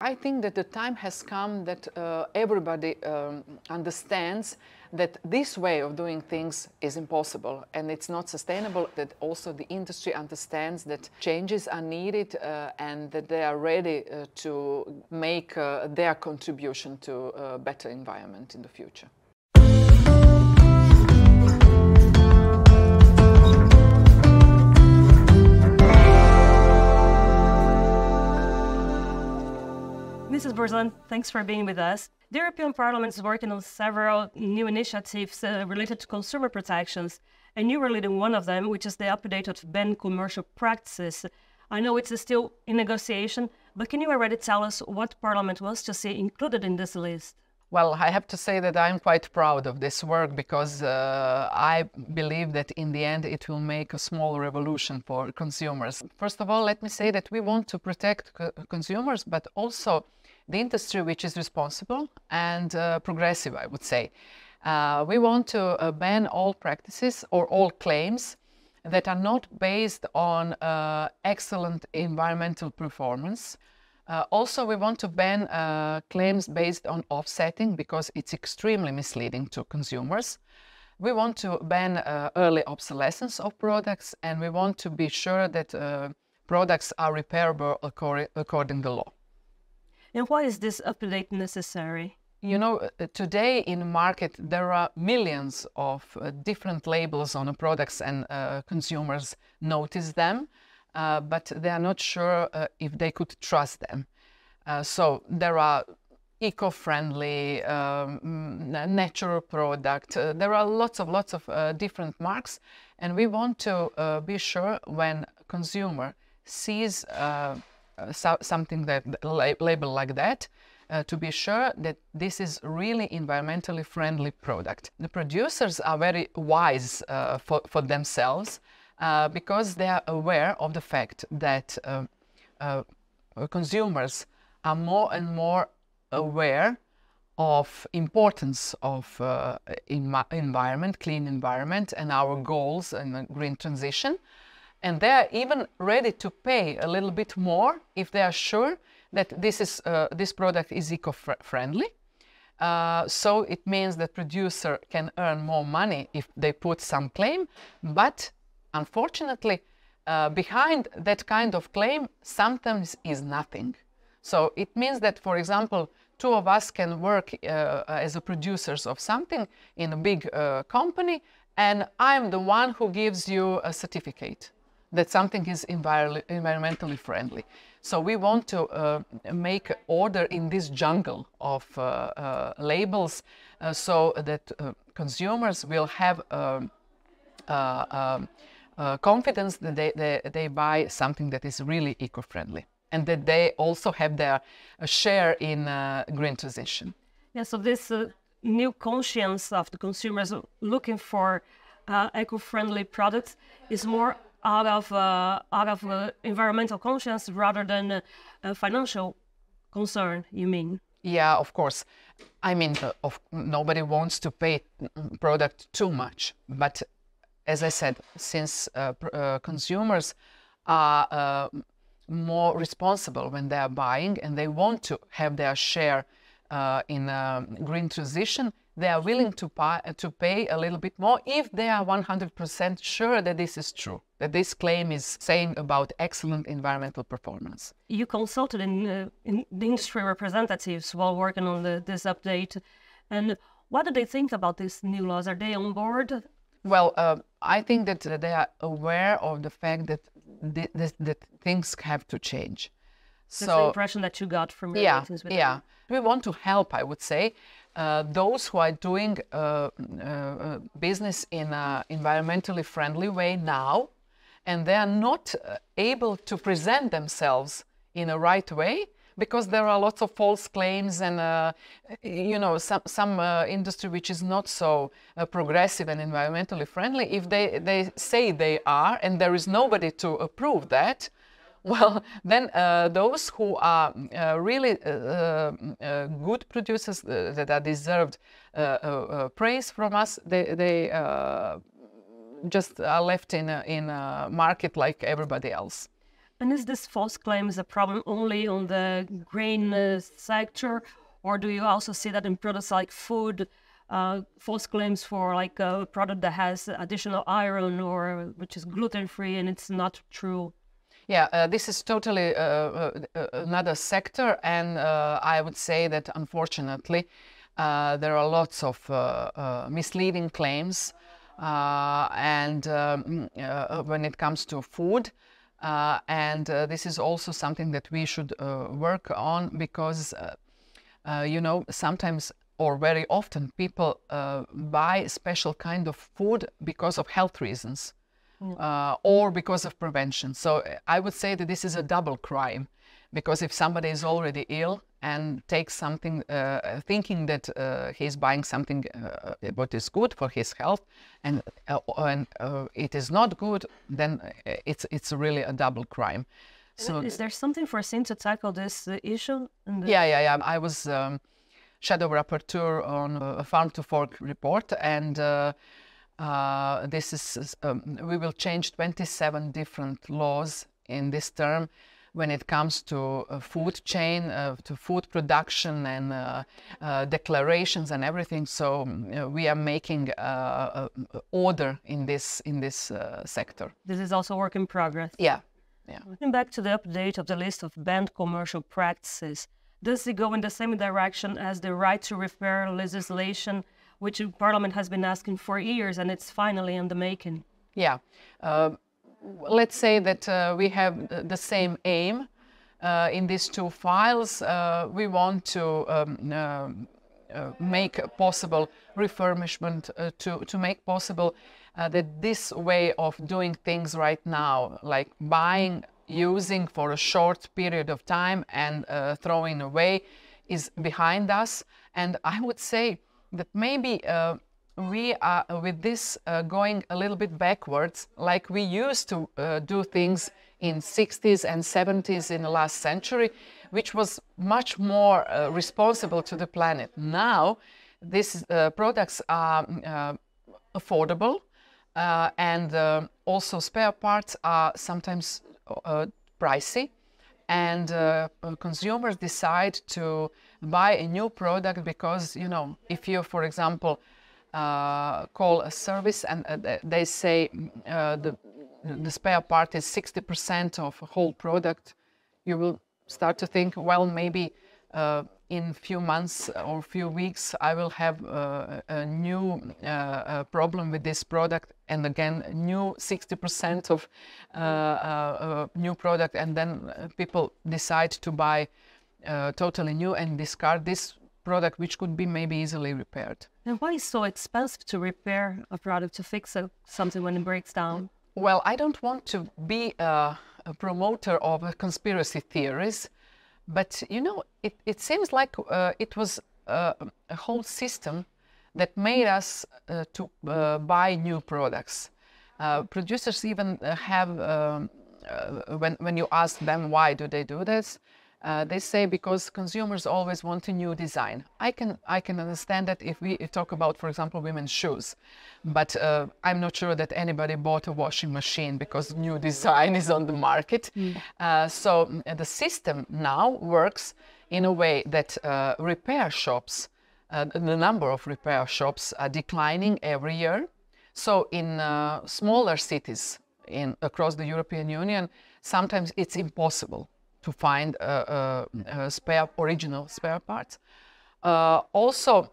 I think that the time has come that everybody understands that this way of doing things is impossible and it's not sustainable, that also the industry understands that changes are needed and that they are ready to make their contribution to a better environment in the future. Mrs. Borzan, thanks for being with us. The European Parliament is working on several new initiatives related to consumer protections, and you were leading one of them, which is the update of banned commercial practices. I know it's still in negotiation, but can you already tell us what Parliament wants to see included in this list? Well, I have to say that I'm quite proud of this work because I believe that in the end it will make a small revolution for consumers. First of all, let me say that we want to protect consumers, but also the industry which is responsible and progressive, I would say. We want to ban all practices or all claims that are not based on excellent environmental performance. Also, we want to ban claims based on offsetting because it's extremely misleading to consumers. We want to ban early obsolescence of products, and we want to be sure that products are repairable according to law. And why is this update necessary? You know, today in the market there are millions of different labels on the products and consumers notice them, but they are not sure if they could trust them. So there are eco-friendly, natural product. There are lots of different marks, and we want to be sure when consumer sees something that label like that, to be sure that this is really environmentally friendly product. The producers are very wise for themselves because they are aware of the fact that consumers are more and more aware of importance of environment, clean environment, and our goals and green transition. And they are even ready to pay a little bit more if they are sure that this product is eco-friendly. So it means that producer can earn more money if they put some claim, but unfortunately, behind that kind of claim sometimes is nothing. So it means that, for example, two of us can work as a producers of something in a big company, and I'm the one who gives you a certificate that something is environmentally friendly. So we want to make order in this jungle of labels so that consumers will have confidence that they buy something that is really eco-friendly and that they also have their share in green transition. Yeah, so this new conscience of the consumers looking for eco-friendly products is more out of environmental conscience rather than financial concern, you mean? Yeah, of course. I mean, nobody wants to pay product too much. But as I said, since consumers are more responsible when they are buying and they want to have their share in green transition, they are willing to pay a little bit more if they are 100% sure that this is true, that this claim is saying about excellent environmental performance. You consulted in the industry representatives while working on this update. And what do they think about these new laws? Are they on board? Well, I think that they are aware of the fact that that things have to change. That's the impression that you got from your meetings with them. We want to help, I would say, those who are doing business in an environmentally friendly way now, and they are not able to present themselves in a right way because there are lots of false claims and, you know, some industry which is not so progressive and environmentally friendly. If they say they are and there is nobody to approve that, well, then those who are really good producers that are deserved praise from us, they just are left in a market like everybody else. And is this false claims a problem only on the grain sector, or do you also see that in products like food, false claims for like a product that has additional iron or which is gluten-free and it's not true? Yeah, this is totally another sector, and I would say that unfortunately there are lots of misleading claims, and when it comes to food, and this is also something that we should work on, because you know, sometimes or very often people buy special kind of food because of health reasons. Or because of prevention. So I would say that this is a double crime, because if somebody is already ill and takes something thinking that he's buying something what is good for his health, and it is not good, then it's really a double crime. So is there something foreseen to tackle this issue? Yeah. I was shadow rapporteur on a Farm to Fork report, and this is we will change 27 different laws in this term when it comes to food chain, to food production, and declarations and everything. So we are making order in this sector. This is also work in progress. Yeah. Looking back to the update of the list of banned commercial practices, does it go in the same direction as the right to repair legislation, which Parliament has been asking for years, and it's finally in the making? Yeah. Let's say that we have the same aim in these two files. We want to make possible refurbishment, to make possible that this way of doing things right now, like buying, using for a short period of time and throwing away, is behind us. And I would say that maybe we are with this going a little bit backwards, like we used to do things in 60s and 70s in the last century, which was much more responsible to the planet. Now, these products are affordable, and also spare parts are sometimes pricey, and consumers decide to buy a new product because, you know, if you, for example, call a service and they say the spare part is 60% of a whole product, you will start to think, well, maybe in a few months or a few weeks I will have a new problem with this product, and again new 60% of new product, and then people decide to buy totally new and discard this product, which could be maybe easily repaired. And why is it so expensive to repair a product, to fix something when it breaks down? Well, I don't want to be a promoter of conspiracy theories, but you know, it seems like it was a whole system that made us to buy new products. Producers even have, when you ask them why do they do this, they say because consumers always want a new design. I can understand that if we talk about, for example, women's shoes, but I'm not sure that anybody bought a washing machine because new design is on the market. So the system now works in a way that repair shops, the number of repair shops are declining every year. So in smaller cities across the European Union, sometimes it's impossible to find original spare parts. Also,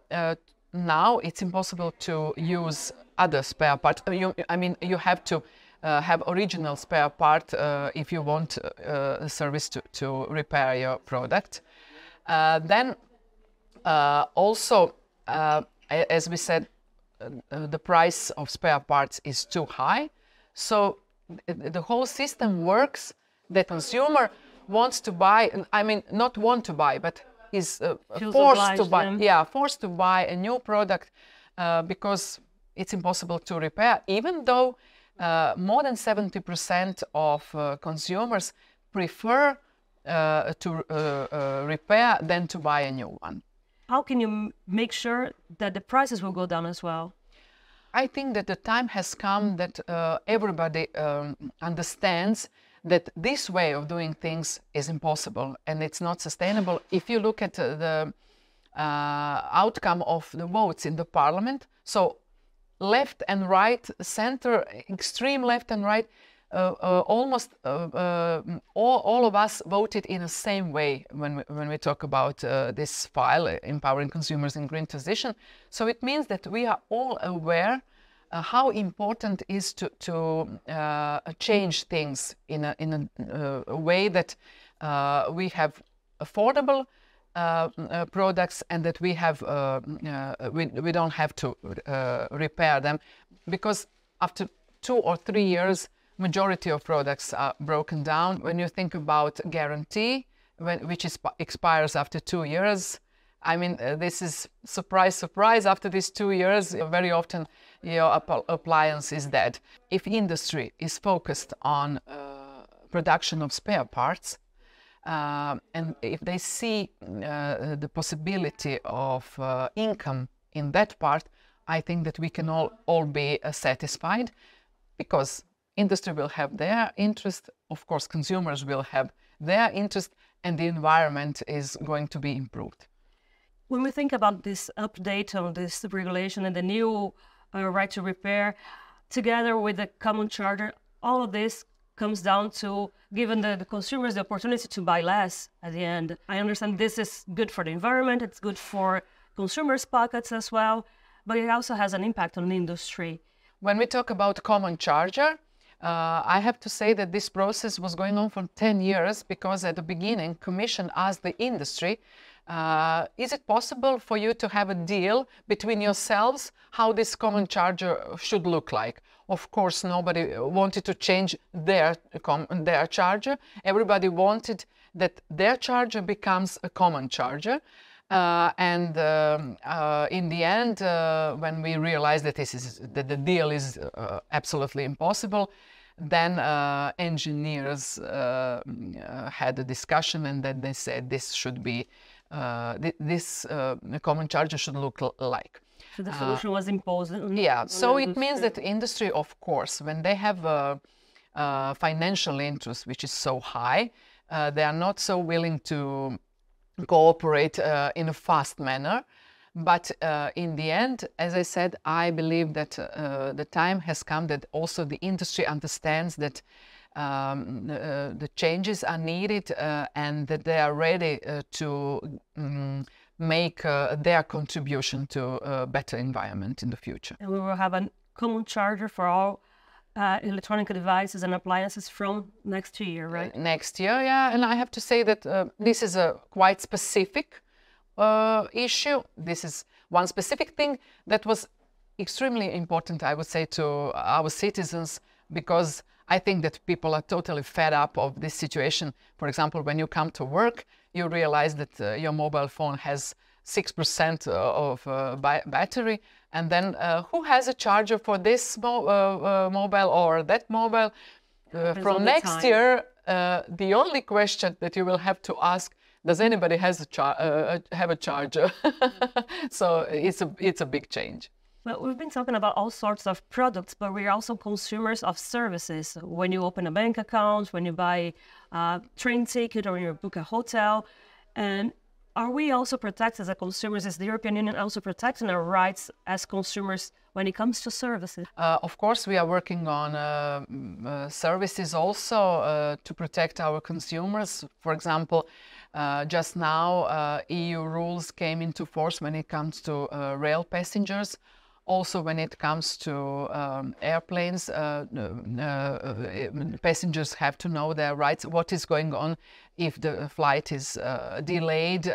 now it's impossible to use other spare parts. You have to have original spare part if you want a service to repair your product. Then also, as we said, the price of spare parts is too high. So the whole system works. The consumer wants to buy, not want to buy, but is forced to buy. Yeah, forced to buy a new product because it's impossible to repair, even though more than 70% of consumers prefer to repair than to buy a new one. How can you make sure that the prices will go down as well? I think that the time has come that everybody understands that this way of doing things is impossible and it's not sustainable. If you look at the outcome of the votes in the parliament, so left and right, center, extreme left and right, almost all of us voted in the same way when we talk about this file, Empowering Consumers in Green Transition. So it means that we are all aware how important it is to change things in a way that we have affordable products and that we have we don't have to repair them, because after 2 or 3 years majority of products are broken down. When you think about guarantee, which expires after 2 years, I mean, this is surprise, surprise. After these 2 years, very often your appliance is dead. If industry is focused on production of spare parts, and if they see the possibility of income in that part, I think that we can all be satisfied, because industry will have their interest, of course consumers will have their interest, and the environment is going to be improved. When we think about this update on this regulation and the new right to repair, together with the common charter, all of this comes down to giving the consumers the opportunity to buy less at the end. I understand this is good for the environment, it's good for consumers' pockets as well, but it also has an impact on the industry. When we talk about common charger, I have to say that this process was going on for 10 years, because at the beginning, Commission asked the industry, is it possible for you to have a deal between yourselves how this common charger should look like? Of course, nobody wanted to change their charger. Everybody wanted that their charger becomes a common charger. In the end, when we realized that that the deal is absolutely impossible, then engineers had a discussion, and then they said this should be this common charger should look like. So the solution was imposed. Yeah, so it means that industry, of course, when they have a financial interest which is so high, they are not so willing to cooperate in a fast manner. But in the end, as I said, I believe that the time has come that also the industry understands that the changes are needed and that they are ready to make their contribution to a better environment in the future. And we will have a common charger for all electronic devices and appliances from next year, right? Next year, yeah. And I have to say that this is a quite specific issue. This is one specific thing that was extremely important, I would say, to our citizens, because I think that people are totally fed up of this situation. For example, when you come to work, you realize that your mobile phone has 6% of battery, and then who has a charger for this mobile or that mobile? From next year, the only question that you will have to ask, does anybody have a charger? So it's a big change. Well, we've been talking about all sorts of products, but we're also consumers of services. When you open a bank account, when you buy a train ticket, or when you book a hotel. And are we also protected as consumers? Is the European Union also protecting our rights as consumers when it comes to services? Of course, we are working on services also to protect our consumers. For example, just now EU rules came into force when it comes to rail passengers. Also, when it comes to airplanes, passengers have to know their rights, what is going on if the flight is delayed.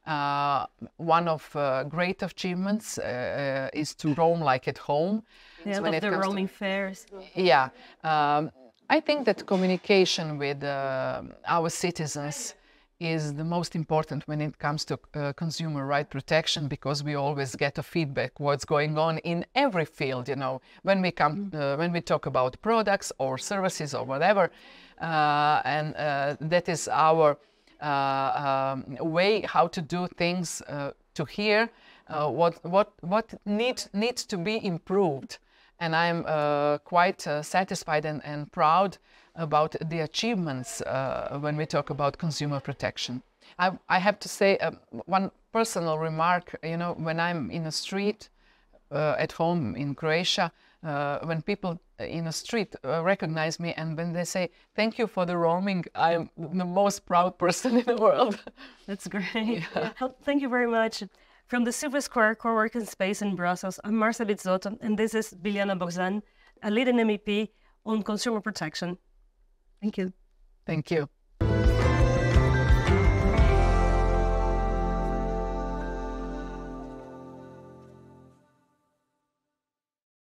One of great achievements is to roam like at home. Yeah, so the roaming fares. Yeah, I think that communication with our citizens is the most important when it comes to consumer right protection, because we always get a feedback what's going on in every field, you know, when we come when we talk about products or services or whatever, and that is our way how to do things, to hear what needs to be improved. And I'm quite satisfied and proud about the achievements when we talk about consumer protection. I have to say one personal remark, you know, when I'm in a street at home in Croatia, when people in a street recognize me and when they say, thank you for the roaming, I'm the most proud person in the world. That's great. Yeah. Thank you very much. From the Silver Square co-working space in Brussels, I'm Marcel Bizzotto, and this is Biljana Borzan, a leading MEP on consumer protection. Thank you. Thank you.